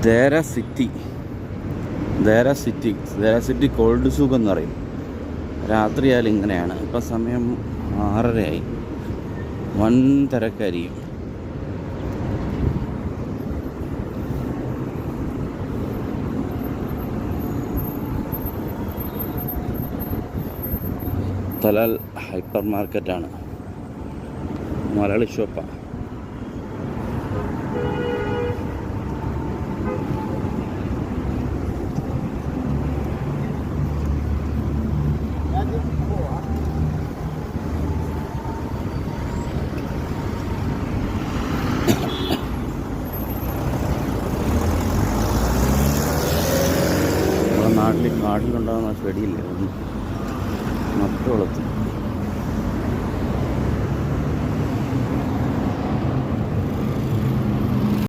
ദേര city called souk എന്ന് പറയും. രാത്രിയായാലും ഇങ്ങനെയാണ്. ഇപ്പം സമയം 6:30 വൻ തിരക്കായിരിക്കും. തലാൽ ഹൈപ്പർ മാർക്കറ്റാണ്, മലയാളി ഷോപ്പാണ്. നമ്മുടെ നാട്ടിലുണ്ടാകുന്ന ചെടിയില്ലേ, നട്ടുവളർത്തും.